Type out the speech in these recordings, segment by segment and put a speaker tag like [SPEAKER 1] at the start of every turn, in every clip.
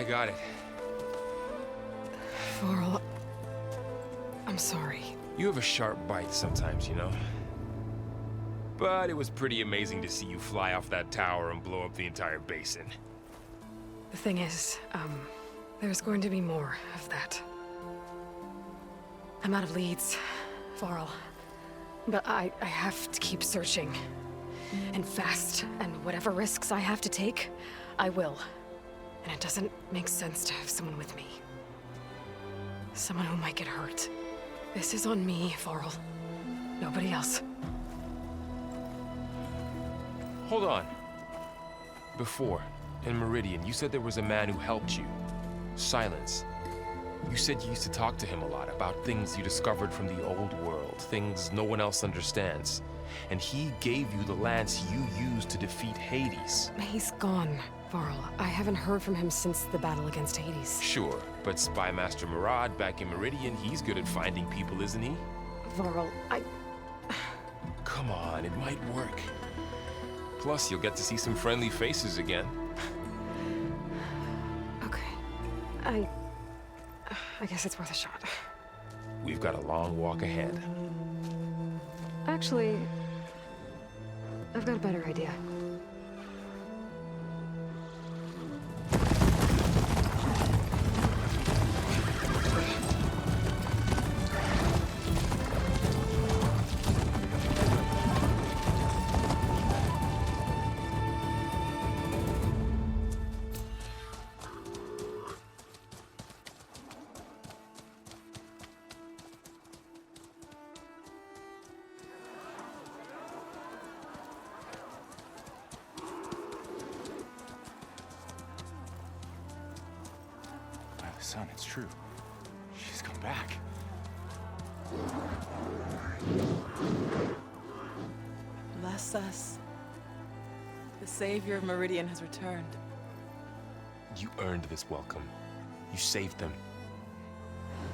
[SPEAKER 1] got it.
[SPEAKER 2] Varl, I'm sorry.
[SPEAKER 1] You have a sharp bite sometimes, you know? But it was pretty amazing to see you fly off that tower and blow up the entire basin.
[SPEAKER 2] The thing is, there's going to be more of that. I'm out of leads, Varl. But I have to keep searching. And fast, and whatever risks I have to take, I will. And it doesn't make sense to have someone with me. Someone who might get hurt. This is on me, Varl. Nobody else.
[SPEAKER 1] Hold on. Before, in Meridian, you said there was a man who helped you. Silence. You said you used to talk to him a lot about things you discovered from the old world, things no one else understands. And he gave you the lance you used to defeat Hades.
[SPEAKER 2] He's gone, Varl. I haven't heard from him since the battle against Hades.
[SPEAKER 1] Sure, but Spy Master Murad back in Meridian, he's good at finding people, isn't he?
[SPEAKER 2] Varl,
[SPEAKER 1] Come on, it might work. Plus, you'll get to see some friendly faces again.
[SPEAKER 2] Okay. I guess it's worth a shot.
[SPEAKER 1] We've got a long walk ahead.
[SPEAKER 2] Actually, I've got a better idea.
[SPEAKER 3] Son, it's true. She's come back.
[SPEAKER 4] Bless us. The savior of Meridian has returned.
[SPEAKER 1] You earned this welcome. You saved them.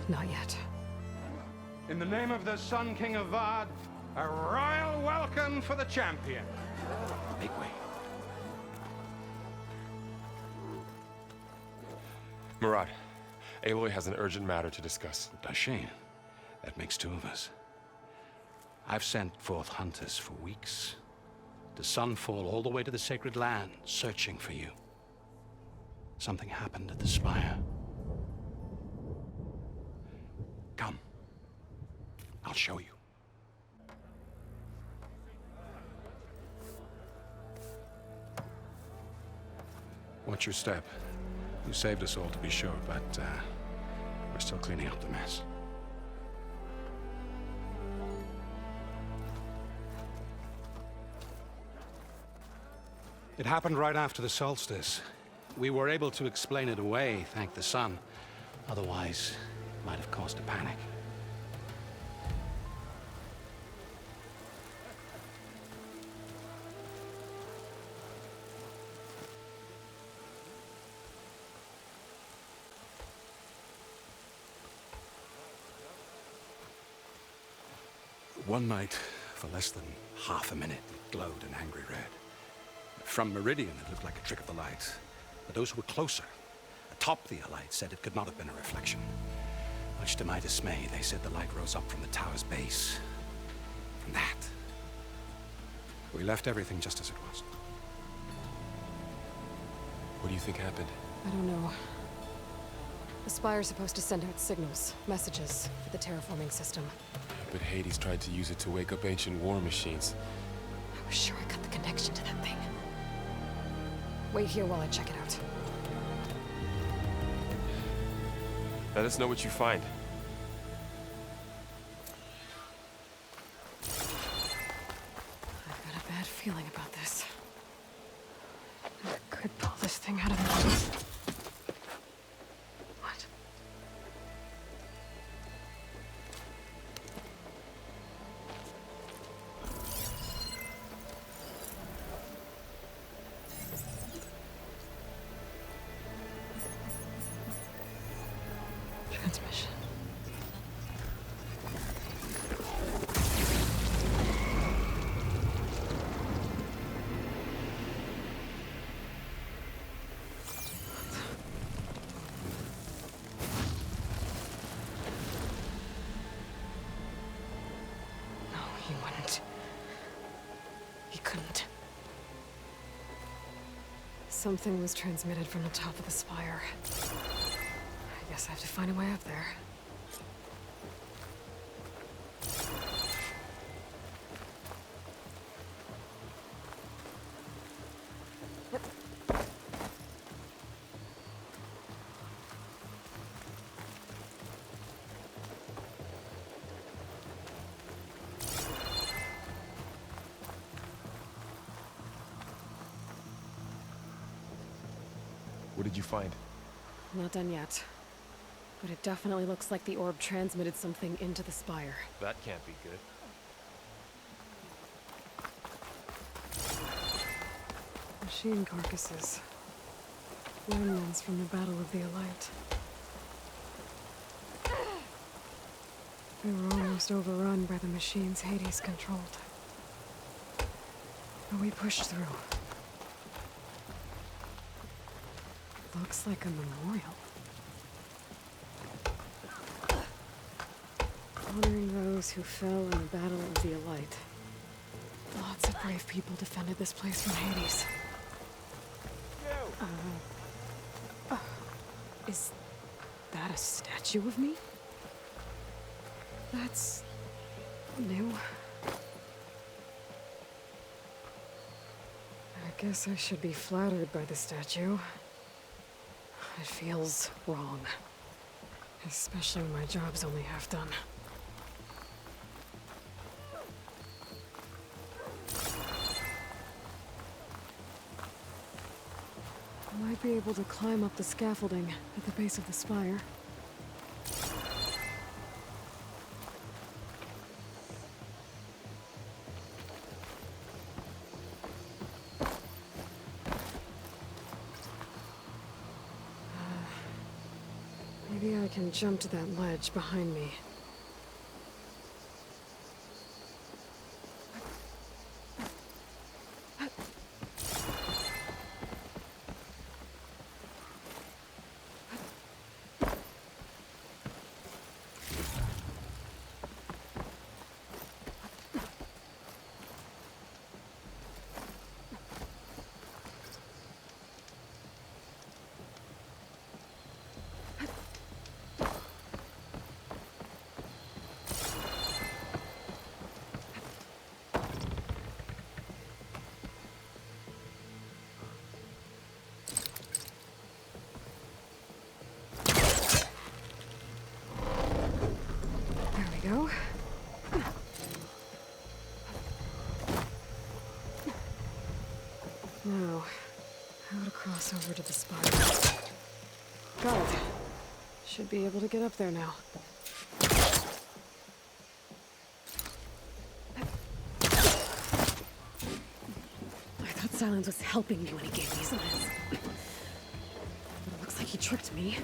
[SPEAKER 2] Not yet.
[SPEAKER 5] In the name of the Sun King of Vard, a royal welcome for the champion.
[SPEAKER 3] Make way.
[SPEAKER 1] Murad, Aloy has an urgent matter to discuss.
[SPEAKER 3] Does she? That makes two of us. I've sent forth hunters for weeks. To Sunfall, all the way to the Sacred Land, searching for you. Something happened at the Spire. Come. I'll show you. Watch your step. You saved us all, to be sure, but we're still cleaning up the mess. It happened right after the solstice. We were able to explain it away, thank the sun. Otherwise, it might have caused a panic. One night, for less than half a minute, it glowed an angry red. From Meridian, it looked like a trick of the light. But those who were closer, atop the light, said it could not have been a reflection. Much to my dismay, they said the light rose up from the tower's base. From that. We left everything just as it was.
[SPEAKER 1] What do you think happened?
[SPEAKER 2] I don't know. The Spire's supposed to send out signals, messages, for the terraforming system.
[SPEAKER 1] But Hades tried to use it to wake up ancient war machines.
[SPEAKER 2] I was sure I got the connection to that thing. Wait here while I check it out.
[SPEAKER 1] Let us know what you find.
[SPEAKER 2] I've got a bad feeling about this. I could pull this thing out of the... What? Transmission. couldn't. Something was transmitted from the top of the spire. I guess I have to find a way up there.
[SPEAKER 1] What did you find?
[SPEAKER 2] Not done yet. But it definitely looks like the orb transmitted something into the spire.
[SPEAKER 1] That can't be good.
[SPEAKER 2] Machine carcasses. Remnants from the Battle of the Elite. They were almost overrun by the machines Hades controlled. But we pushed through. Looks like a memorial. Honoring those who fell in the Battle of the Elite. Lots of brave people defended this place from Hades. Is that a statue of me? That's new. I guess I should be flattered by the statue. It feels wrong. Especially when my job's only half done. I might be able to climb up the scaffolding at the base of the spire. Maybe I can jump to that ledge behind me. Go. Now, how to cross over to the spire. Got it. Should be able to get up there now. I thought Silence was helping me when he gave me his lens. But it looks like he tricked me.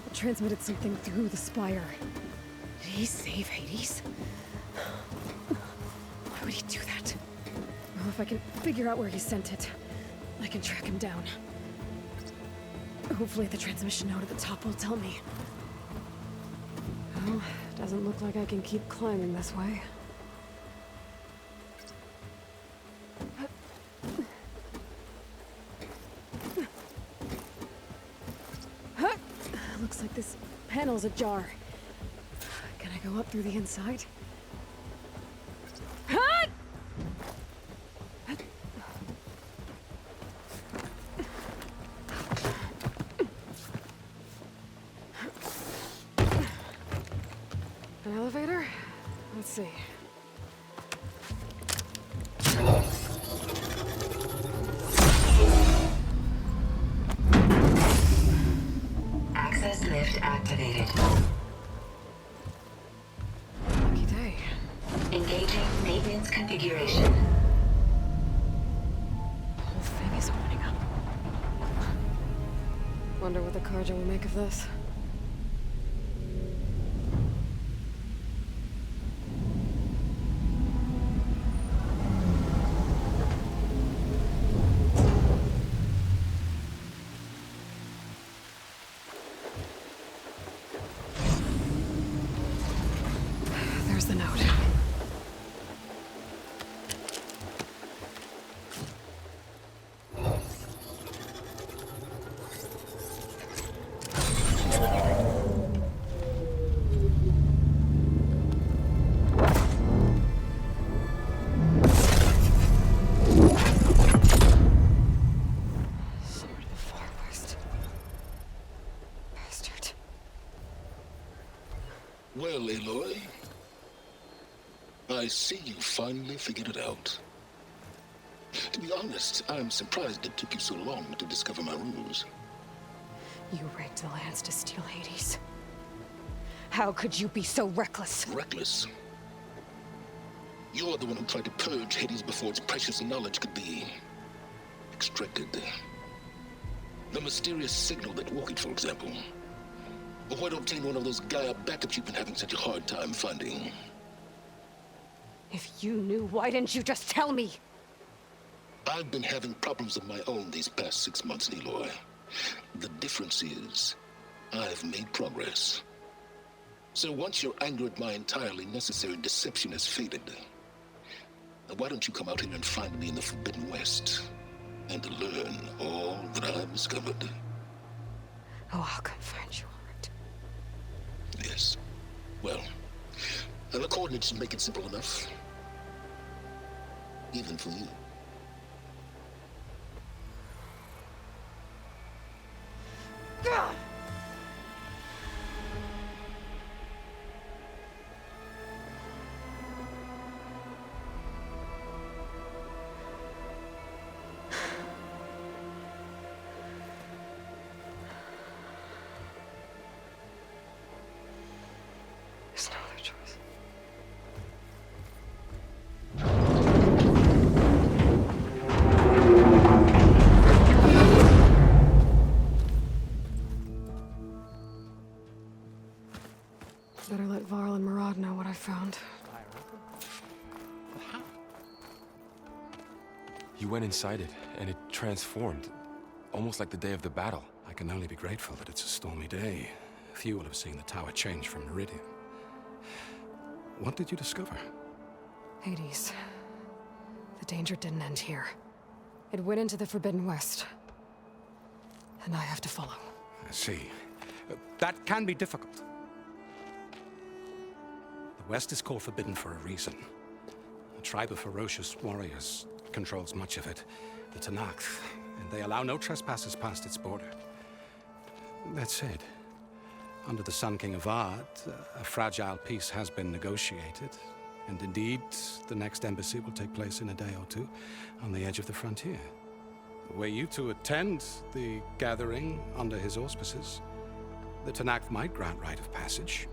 [SPEAKER 2] It transmitted something through the spire. Did he save Hades? Why would he do that? Well, if I can figure out where he sent it, I can track him down. Hopefully the transmission node at the top will tell me. Well, doesn't look like I can keep climbing this way. Looks like this panel's ajar. Can I go up through the inside? An elevator? Let's see.
[SPEAKER 6] Access lift activated.
[SPEAKER 2] Lucky day.
[SPEAKER 6] Engaging maintenance configuration.
[SPEAKER 2] The whole thing is opening up. Wonder what the Carja will make of this. There's the note.
[SPEAKER 7] see you finally figured it out. To be honest, I'm surprised it took you so long to discover my ruse.
[SPEAKER 2] You rigged the lands to steal Hades. How could you be so reckless?
[SPEAKER 7] Reckless. You're the one who tried to purge Hades before its precious knowledge could be extracted. The mysterious signal that woke it, for example. Or where to obtain one of those Gaia backups you've been having such a hard time finding.
[SPEAKER 2] If you knew, why didn't you just tell me?
[SPEAKER 7] I've been having problems of my own these past 6 months, Aloy. The difference is, I've made progress. So once your anger at my entirely necessary deception has faded, why don't you come out here and find me in the Forbidden West and learn all that I've discovered?
[SPEAKER 2] Oh, I'll come find you, all right.
[SPEAKER 7] Yes. Well, the coordinates make it simple enough. Even for you.
[SPEAKER 2] There's no other choice. Better let Varl and Murad know what I found.
[SPEAKER 1] You went inside it, and it transformed. Almost like the day of the battle.
[SPEAKER 3] I can only be grateful that it's a stormy day. Few will have seen the tower change from Meridian. What did you discover?
[SPEAKER 2] Hades. The danger didn't end here. It went into the Forbidden West. And I have to follow.
[SPEAKER 3] I see. That can be difficult. The West is called Forbidden for a reason. A tribe of ferocious warriors controls much of it, the Tanakh, and they allow no trespassers past its border. That said, under the Sun King of Ard, a fragile peace has been negotiated, and indeed, the next embassy will take place in a day or two on the edge of the frontier. Were you to attend the gathering under his auspices, the Tanakh might grant right of passage,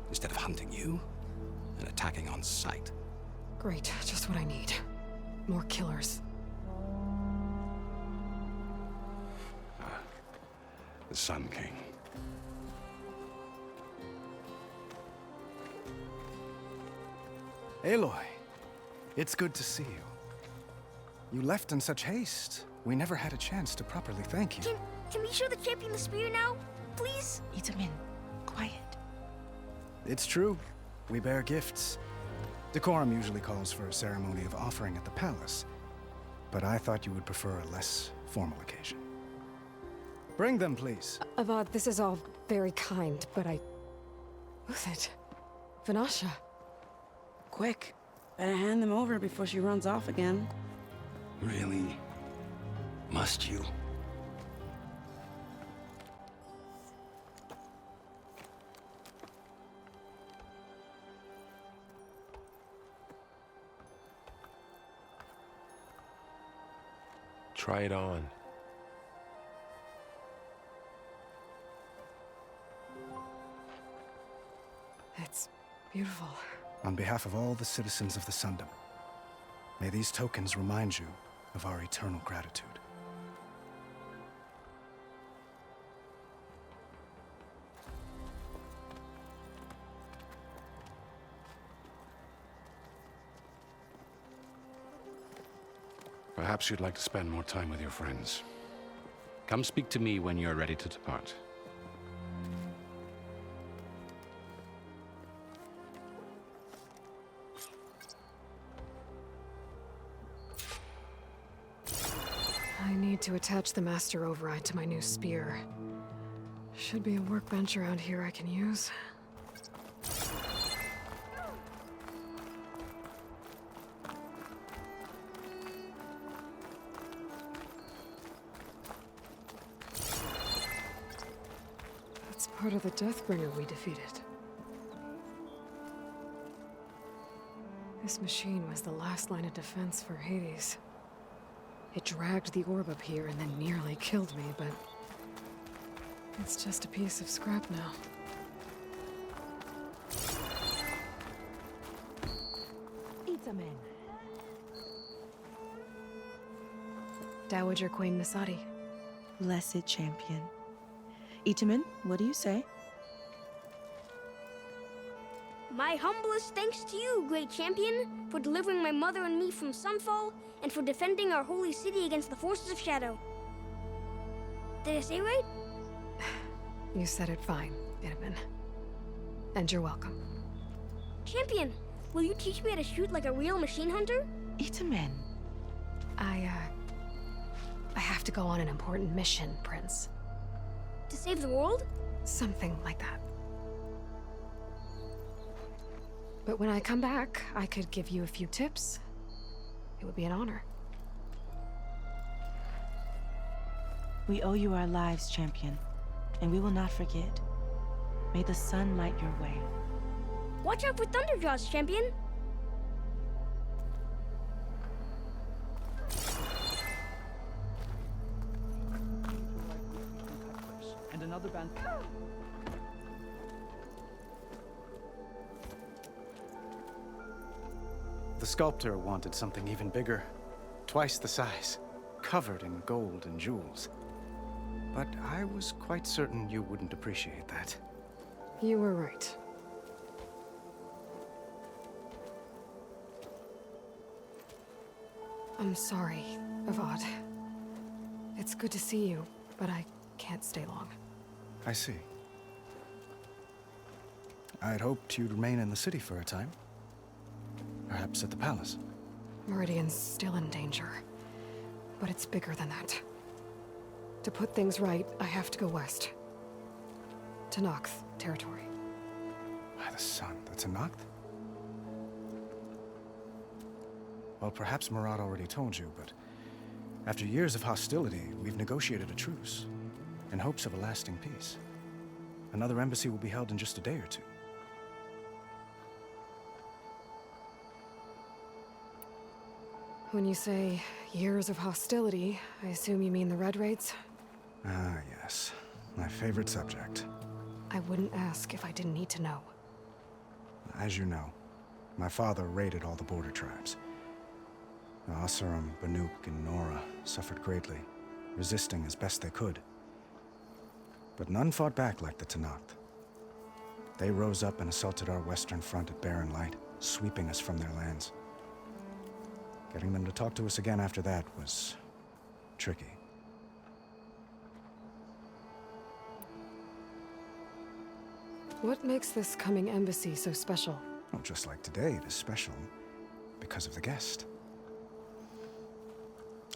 [SPEAKER 3] instead of hunting you and attacking on sight.
[SPEAKER 2] Great, just what I need. More killers.
[SPEAKER 3] The Sun King.
[SPEAKER 8] Aloy, it's good to see you. You left in such haste. We never had a chance to properly thank you.
[SPEAKER 9] Can we show the champion the spear now? Please?
[SPEAKER 4] Itamin, quiet.
[SPEAKER 8] It's true. We bear gifts. Decorum usually calls for a ceremony of offering at the palace, but I thought you would prefer a less formal occasion. Bring them, please.
[SPEAKER 2] Avad, this is all very kind, but Who's it? Vanasha.
[SPEAKER 10] Quick. Better hand them over before she runs off again.
[SPEAKER 7] Really? Must you?
[SPEAKER 1] Try it on.
[SPEAKER 2] It's beautiful.
[SPEAKER 8] On behalf of all the citizens of the Sundom, may these tokens remind you of our eternal gratitude.
[SPEAKER 3] Perhaps you'd like to spend more time with your friends. Come speak to me when you're ready to depart.
[SPEAKER 2] I need to attach the Master Override to my new spear. Should be a workbench around here I can use. That's part of the Deathbringer we defeated. This This machine was the last line of defense for Hades. It dragged the orb up here and then nearly killed me, but it's just a piece of scrap now.
[SPEAKER 10] Itamen.
[SPEAKER 2] Dowager Queen Nasadi.
[SPEAKER 10] Blessed champion. Itamen, what do you say?
[SPEAKER 9] My humblest thanks to you, great champion, for delivering my mother and me from Sunfall, and for defending our holy city against the forces of Shadow. Did I say right?
[SPEAKER 2] You said it fine, Itamen. And you're welcome.
[SPEAKER 9] Champion, will you teach me how to shoot like a real machine hunter?
[SPEAKER 10] Itamen.
[SPEAKER 2] I have to go on an important mission, Prince.
[SPEAKER 9] To save the world?
[SPEAKER 2] Something like that. But when I come back, I could give you a few tips. It would be an honor.
[SPEAKER 10] We owe you our lives, champion, and we will not forget. May the sun light your way.
[SPEAKER 9] Watch out for Thunderjaws, champion!
[SPEAKER 8] And another band. The sculptor wanted something even bigger, twice the size, covered in gold and jewels. But I was quite certain you wouldn't appreciate that.
[SPEAKER 2] You were right. I'm sorry, Avad. It's good to see you, but I can't stay long.
[SPEAKER 8] I see. I'd hoped you'd remain in the city for a time. Perhaps at the palace.
[SPEAKER 2] Meridian's still in danger, but it's bigger than that. To put things right, I have to go west. To Noct territory.
[SPEAKER 8] By the sun, that's a Noct? Well, perhaps Murad already told you, but after years of hostility, we've negotiated a truce, in hopes of a lasting peace. Another embassy will be held in just a day or two.
[SPEAKER 2] When you say years of hostility, I assume you mean the Red Raids?
[SPEAKER 8] Ah, yes. My favorite subject.
[SPEAKER 2] I wouldn't ask if I didn't need to know.
[SPEAKER 8] As you know, my father raided all the border tribes. The Asuram, Banuk, and Nora suffered greatly, resisting as best they could. But none fought back like the Tenakth. They rose up and assaulted our western front at Barren Light, sweeping us from their lands. Getting them to talk to us again after that was tricky.
[SPEAKER 2] What makes this coming embassy so special?
[SPEAKER 8] Well, just like today, it is special because of the guest.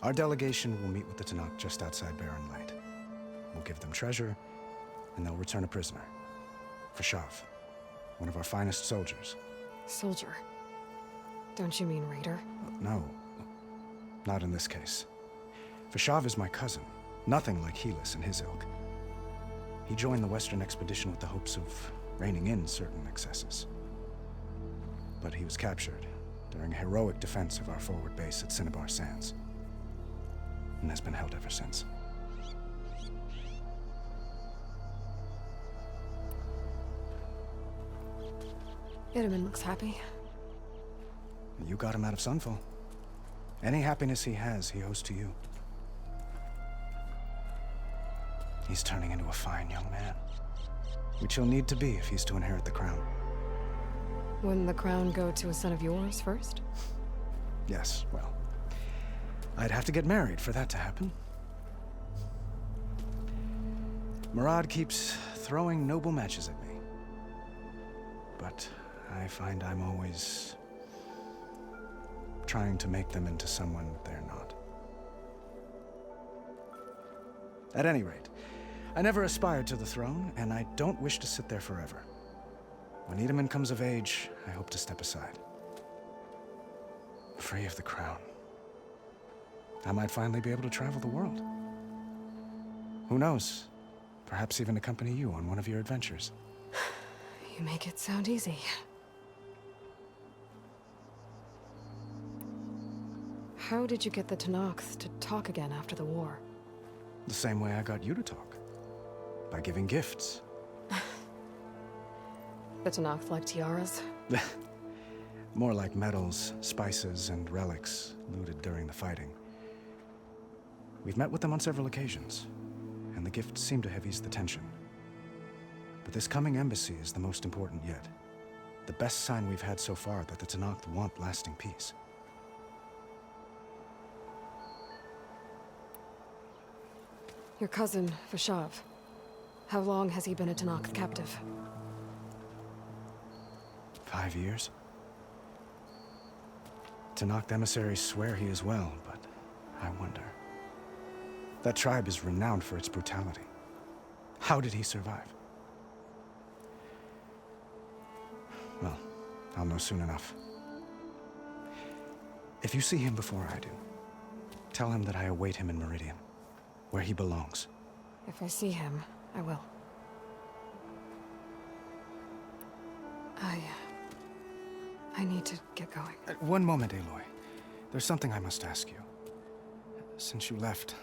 [SPEAKER 8] Our delegation will meet with the Tenakth just outside Barren Light. We'll give them treasure, and they'll return a prisoner. Fashav, one of our finest soldiers.
[SPEAKER 2] Soldier? Don't you mean raider?
[SPEAKER 8] No, not in this case. Fashav is my cousin, nothing like Helis and his ilk. He joined the Western expedition with the hopes of reining in certain excesses. But he was captured during a heroic defense of our forward base at Cinnabar Sands, and has been held ever since.
[SPEAKER 2] Itamen looks happy.
[SPEAKER 8] You got him out of Sunfall. Any happiness he has, he owes to you. He's turning into a fine young man, which he'll need to be if he's to inherit the crown.
[SPEAKER 2] Wouldn't the crown go to a son of yours first?
[SPEAKER 8] Yes, well, I'd have to get married for that to happen. Murad keeps throwing noble matches at me. But I find I'm always trying to make them into someone they're not. At any rate, I never aspired to the throne, and I don't wish to sit there forever. When Itamen comes of age, I hope to step aside. Free of the crown. I might finally be able to travel the world. Who knows? Perhaps even accompany you on one of your adventures.
[SPEAKER 2] You make it sound easy. How did you get the Tenakth to talk again after the war?
[SPEAKER 8] The same way I got you to talk. By giving gifts.
[SPEAKER 2] The Tenakth like tiaras?
[SPEAKER 8] More like medals, spices, and relics looted during the fighting. We've met with them on several occasions, and the gifts seem to have eased the tension. But this coming embassy is the most important yet. The best sign we've had so far that the Tenakth want lasting peace.
[SPEAKER 2] Your cousin, Vashav. How long has he been a Tenakth captive?
[SPEAKER 8] 5 years? Tenakth emissaries swear he is well, but I wonder. That tribe is renowned for its brutality. How did he survive? Well, I'll know soon enough. If you see him before I do, tell him that I await him in Meridian, where he belongs.
[SPEAKER 2] If I see him, I will. I need to get going.
[SPEAKER 8] One moment, Aloy. There's something I must ask you. Since you left,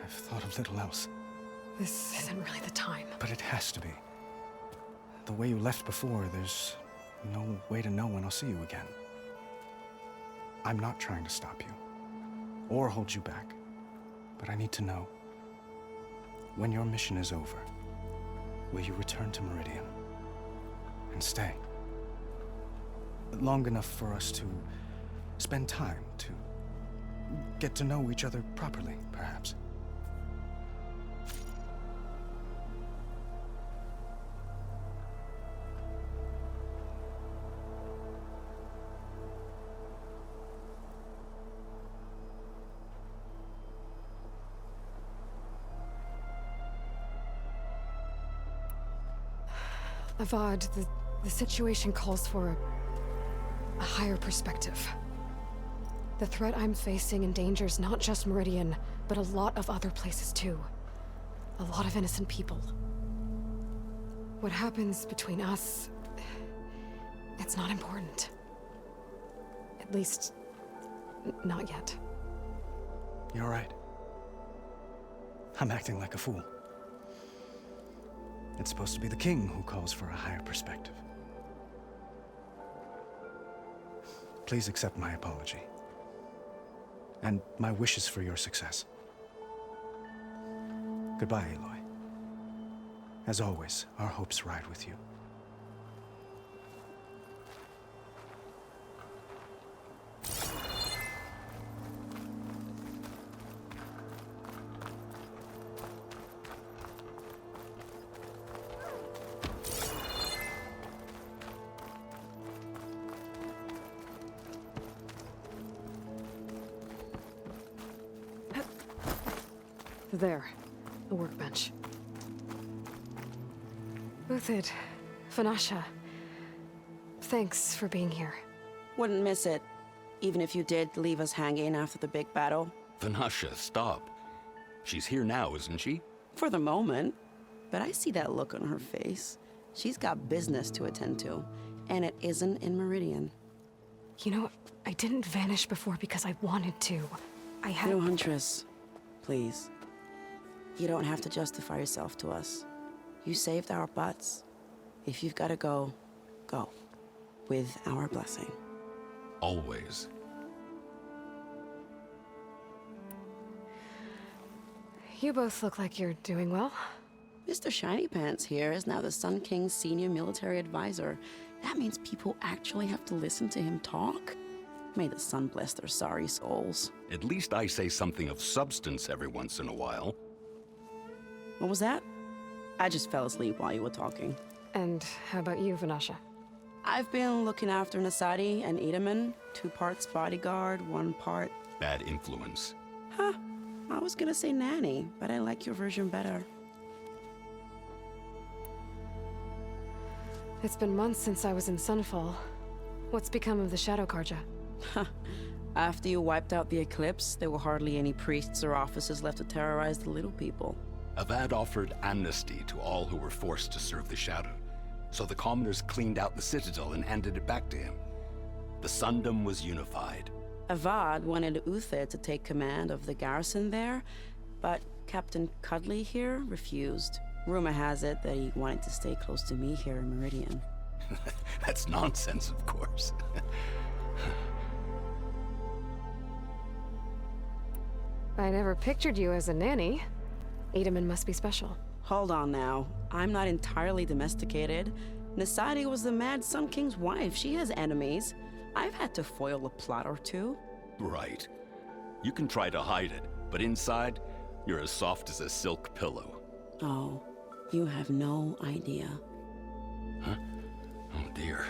[SPEAKER 8] I've thought of little else.
[SPEAKER 2] This isn't really the time.
[SPEAKER 8] But it has to be. The way you left before, there's no way to know when I'll see you again. I'm not trying to stop you, or hold you back. But I need to know, when your mission is over, will you return to Meridian and stay? Long enough for us to spend time, to get to know each other properly, perhaps.
[SPEAKER 2] Avad, the situation calls for a higher perspective. The threat I'm facing endangers not just Meridian, but a lot of other places too. A lot of innocent people. What happens between us, it's not important. At least, not yet.
[SPEAKER 8] You're right. I'm acting like a fool. It's supposed to be the king who calls for a higher perspective. Please accept my apology. And my wishes for your success. Goodbye, Aloy. As always, our hopes ride with you.
[SPEAKER 2] There, a workbench. Uthid, Vanasha, thanks for being here.
[SPEAKER 11] Wouldn't miss it, even if you did leave us hanging after the big battle.
[SPEAKER 3] Vanasha, stop. She's here now, isn't she?
[SPEAKER 11] For the moment. But I see that look on her face. She's got business to attend to, and it isn't in Meridian.
[SPEAKER 2] You know, I didn't vanish before because I wanted to. I had...
[SPEAKER 11] No, Huntress. Please. You don't have to justify yourself to us. You saved our butts. If you've got to go, go. With our blessing.
[SPEAKER 3] Always.
[SPEAKER 2] You both look like you're doing well.
[SPEAKER 11] Mr. Shiny Pants here is now the Sun King's senior military advisor. That means people actually have to listen to him talk? May the sun bless their sorry souls.
[SPEAKER 3] At least I say something of substance every once in a while.
[SPEAKER 11] What was that? I just fell asleep while you were talking.
[SPEAKER 2] And how about you, Vanasha?
[SPEAKER 11] I've been looking after Nasadi and Edaman. 2 parts bodyguard, 1 part...
[SPEAKER 3] Bad influence.
[SPEAKER 11] Huh. I was gonna say nanny, but I like your version better.
[SPEAKER 2] It's been months since I was in Sunfall. What's become of the Shadow Karja?
[SPEAKER 11] After you wiped out the Eclipse, there were hardly any priests or officers left to terrorize the little people.
[SPEAKER 3] Avad offered amnesty to all who were forced to serve the Shadow, so the commoners cleaned out the Citadel and handed it back to him. The Sundom was unified.
[SPEAKER 11] Avad wanted Uther to take command of the garrison there, but Captain Cudley here refused. Rumor has it that he wanted to stay close to me here in Meridian.
[SPEAKER 3] That's nonsense, of course.
[SPEAKER 2] I never pictured you as a nanny. Edaman must be special.
[SPEAKER 11] Hold on now. I'm not entirely domesticated. Nasadi was the Mad Sun King's wife. She has enemies. I've had to foil a plot or two.
[SPEAKER 12] Right. You can try to hide it, but inside, you're as soft as a silk pillow.
[SPEAKER 11] Oh, you have no idea.
[SPEAKER 3] Huh? Oh dear.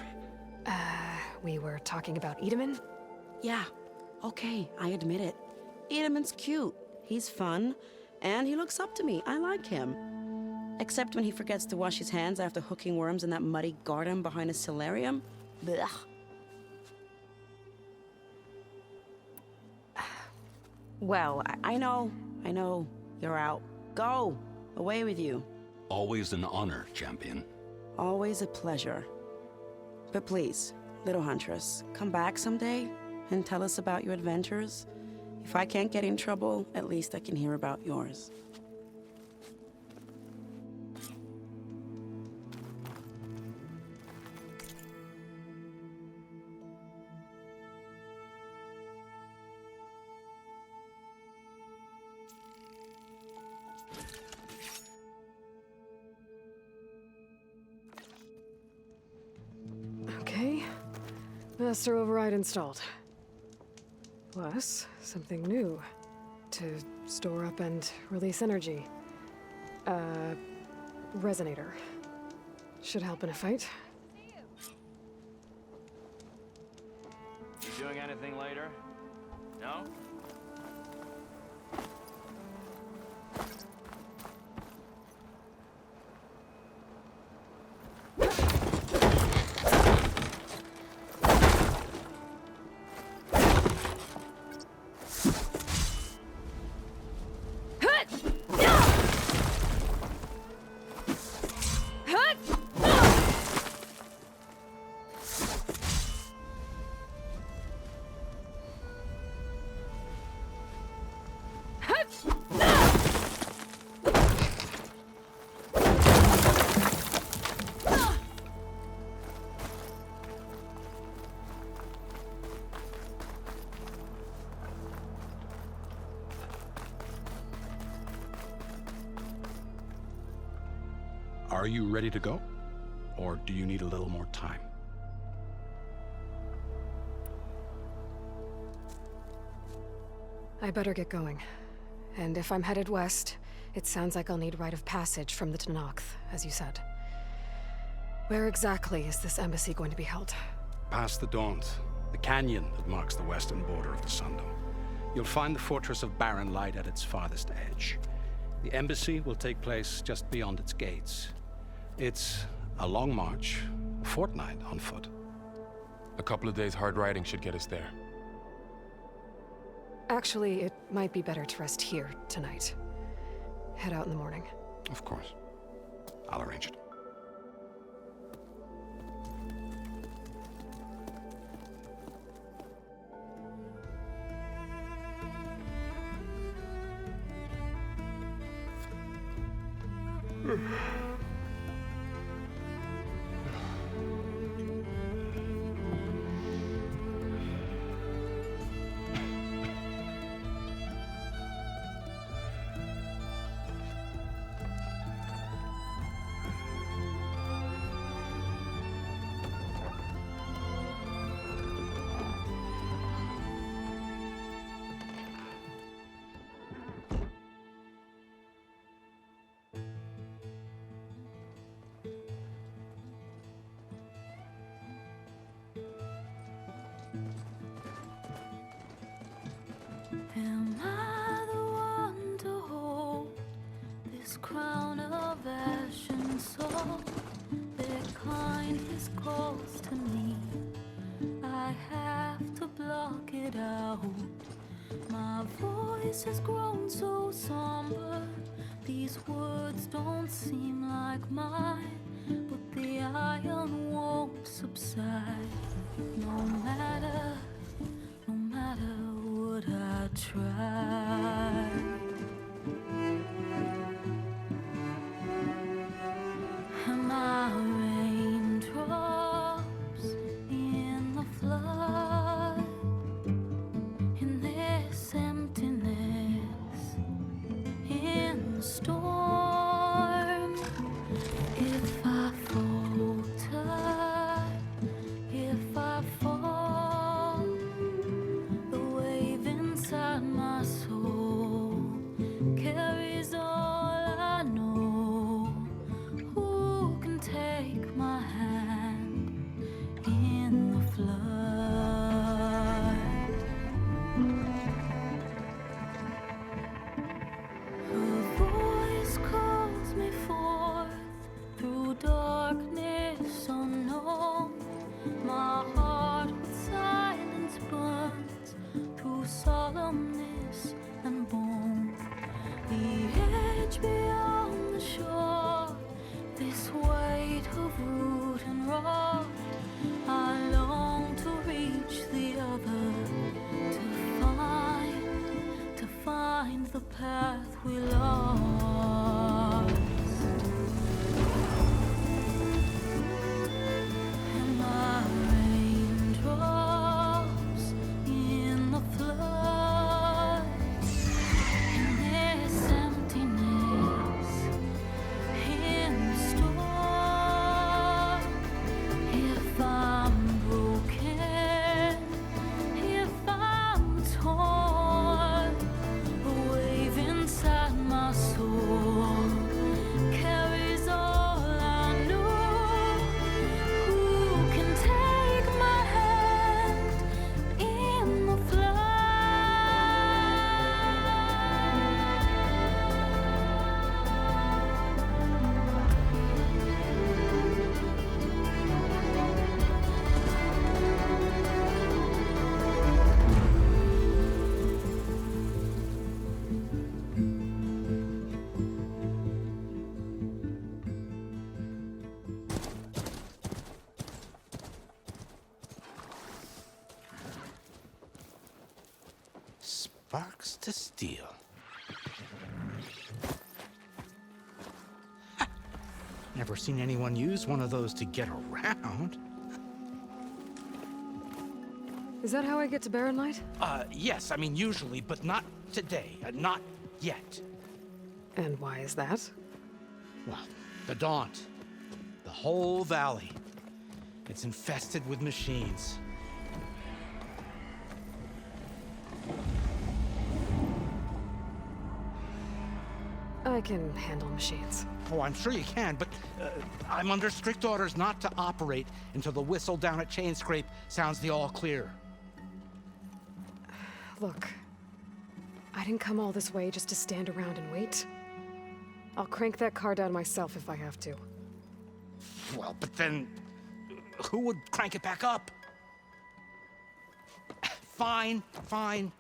[SPEAKER 2] We were talking about Edaman?
[SPEAKER 11] Yeah, okay, I admit it. Edaman's cute. He's fun, and he looks up to me. I like him. Except when he forgets to wash his hands after hooking worms in that muddy garden behind a solarium. Blech.
[SPEAKER 2] Well,
[SPEAKER 11] I know. You're out. Go! Away with you.
[SPEAKER 3] Always an honor, champion.
[SPEAKER 11] Always a pleasure. But please, little huntress, come back someday and tell us about your adventures. If I can't get in trouble, at least I can hear about yours.
[SPEAKER 2] Okay. Master override installed. Plus, something new. To store up and release energy. Resonator. Should help in a fight.
[SPEAKER 13] You doing anything later? No?
[SPEAKER 3] Are you ready to go? Or do you need a little more time?
[SPEAKER 2] I better get going. And if I'm headed west, it sounds like I'll need rite of passage from the Tenakth, as you said. Where exactly is this embassy going to be held?
[SPEAKER 3] Past the Daunt, the canyon that marks the western border of the Sundom. You'll find the fortress of Barren Light at its farthest edge. The embassy will take place just beyond its gates. It's a long march, a fortnight on foot.
[SPEAKER 1] A couple of days hard riding should get us there.
[SPEAKER 2] Actually, it might be better to rest here tonight. Head out in the morning.
[SPEAKER 3] Of course. I'll arrange it.
[SPEAKER 14] Am I the one to hold this crown of ash and salt? Their kindness calls to me. I have to block it out. My voice has grown so somber. These words don't seem like mine, but the iron won't subside. No matter matter what I try. Am I raindrops in the flood? In this emptiness, in the storm, if I falter, if I fall, the wave inside my soul carries all I know. Who can take my hand in the flood? Her voice calls me forth through darkness unknown. My heart with silence burns through solemnness and bone. The edge beyond the shore, this weight of root and rod. I long to reach the other, to find the path we lost. Am I raindrops in the flood? In this emptiness, in the storm, if I'm broken, if I'm torn, the wave inside my soul carries all I know. Who can take my hand in the flood?
[SPEAKER 15] Sparks to steel. Never seen anyone use one of those to get around.
[SPEAKER 2] Is that how I get to Barren Light?
[SPEAKER 15] Yes, I mean usually, but not today. Not yet.
[SPEAKER 2] And why is that?
[SPEAKER 15] Well, the Daunt. The whole valley. It's infested with machines.
[SPEAKER 2] I can handle machines.
[SPEAKER 15] Oh, I'm sure you can, but I'm under strict orders not to operate until the whistle down at Chain Scrape sounds the all clear.
[SPEAKER 2] Look, I didn't come all this way just to stand around and wait. I'll crank that car down myself if I have to.
[SPEAKER 15] Well, but then who would crank it back up? Fine, fine.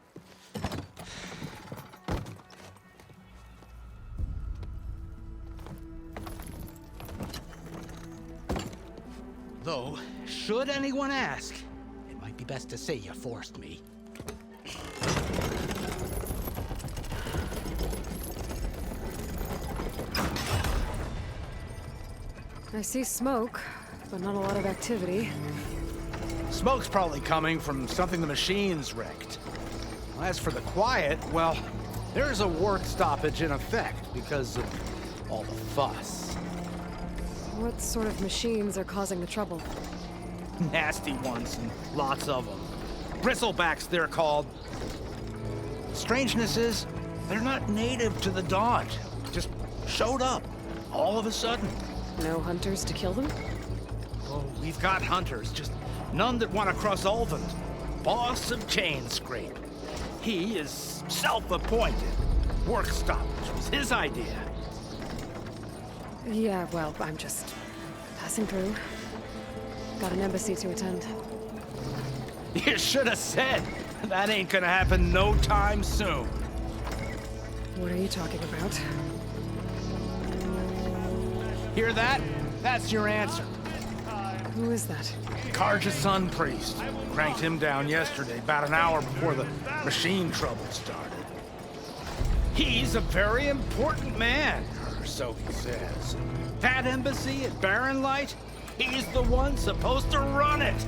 [SPEAKER 15] Though, should anyone ask, it might be best to say you forced me.
[SPEAKER 2] I see smoke, but not a lot of activity.
[SPEAKER 15] Smoke's probably coming from something the machines wrecked. As for the quiet, well, there's a work stoppage in effect because of all the fuss.
[SPEAKER 2] What sort of machines are causing the trouble?
[SPEAKER 15] Nasty ones, and lots of them. Bristlebacks, they're called. Strangeness is, they're not native to the Daunt. Just showed up, all of a sudden.
[SPEAKER 2] No hunters to kill them?
[SPEAKER 15] Oh, we've got hunters, just none that want to cross Ulvund. Boss of Chain Scrape. He is self-appointed. Work stoppage was his idea.
[SPEAKER 2] Yeah, well, I'm just passing through. Got an embassy to attend.
[SPEAKER 15] You should have said. That ain't gonna happen no time soon.
[SPEAKER 2] What are you talking about?
[SPEAKER 15] Hear that? That's your answer.
[SPEAKER 2] Who is that?
[SPEAKER 15] Karja's son priest. Cranked him down yesterday, about an hour before the machine trouble started. He's a very important man, or so he says. That embassy at Barren Light, he's the one supposed to run it.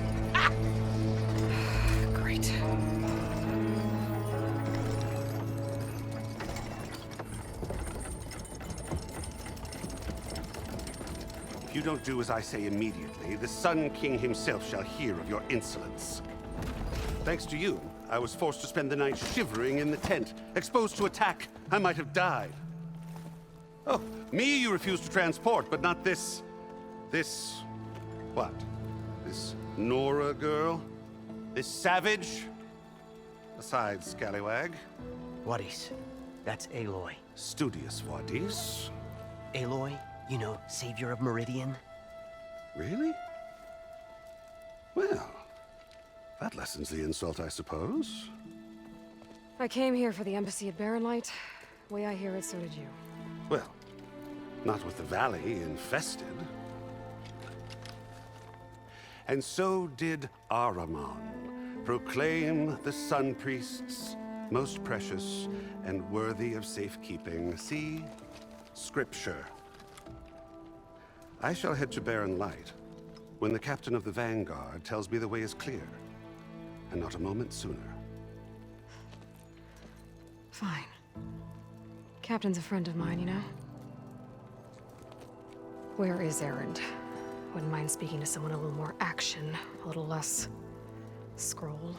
[SPEAKER 2] Great.
[SPEAKER 16] If you don't do as I say immediately, the Sun King himself shall hear of your insolence. Thanks to you, I was forced to spend the night shivering in the tent. Exposed to attack, I might have died. Oh, me you refuse to transport, but not this... what? This Nora girl? This savage? Besides, scallywag.
[SPEAKER 17] Wadis. That's Aloy.
[SPEAKER 16] Studious Wadis.
[SPEAKER 17] Aloy, you know, savior of Meridian.
[SPEAKER 16] Really? Well, that lessens the insult, I suppose.
[SPEAKER 2] I came here for the embassy at Barren Light. Way I hear it, so did you.
[SPEAKER 16] Well, not with the valley infested. And so did Ahriman, proclaim the Sun Priests most precious and worthy of safekeeping. See? Scripture. I shall head to Barren Light when the captain of the Vanguard tells me the way is clear, and not a moment sooner.
[SPEAKER 2] Fine. Captain's a friend of mine, you know? Where is Erend? Wouldn't mind speaking to someone a little more action, a little less... scroll.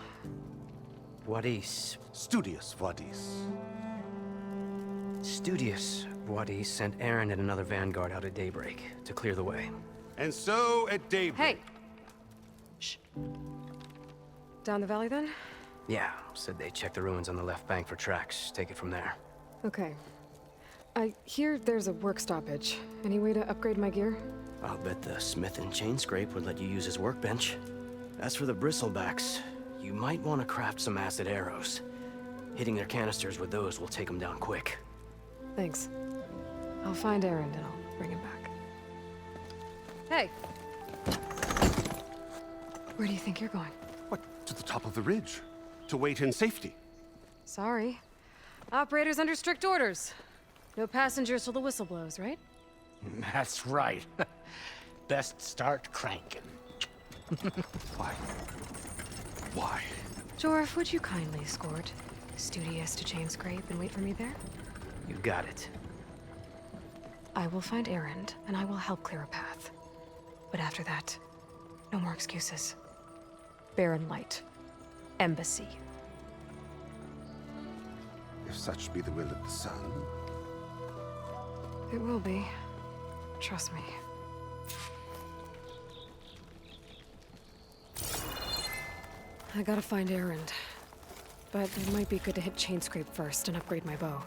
[SPEAKER 17] Wadis.
[SPEAKER 16] Studious Wadis.
[SPEAKER 17] Studious Wadis sent Aaron and another Vanguard out at daybreak to clear the way.
[SPEAKER 16] And so at daybreak...
[SPEAKER 2] Hey! Shh. Down the valley, then?
[SPEAKER 17] Yeah, said they checked the ruins on the left bank for tracks. Take it from there.
[SPEAKER 2] Okay. I hear there's a work stoppage. Any way to upgrade my gear?
[SPEAKER 17] I'll bet the smith and chain scrape would let you use his workbench. As for the bristlebacks, you might want to craft some acid arrows. Hitting their canisters with those will take them down quick.
[SPEAKER 2] Thanks. I'll find Erend and I'll bring him back. Hey! Where do you think you're going?
[SPEAKER 16] What, to the top of the ridge? To wait in safety?
[SPEAKER 2] Sorry. Operator's under strict orders. No passengers till the whistle blows, right?
[SPEAKER 15] That's right. Best start cranking.
[SPEAKER 16] Why? Why?
[SPEAKER 2] Jorf, would you kindly escort Studious to Chain Scrape and wait for me there?
[SPEAKER 17] You got it.
[SPEAKER 2] I will find Erend, and I will help clear a path. But after that, no more excuses. Barren Light. Embassy.
[SPEAKER 16] If such be the will of the sun.
[SPEAKER 2] It will be. Trust me. I gotta find Erend. But it might be good to hit Chain Scrape first and upgrade my bow.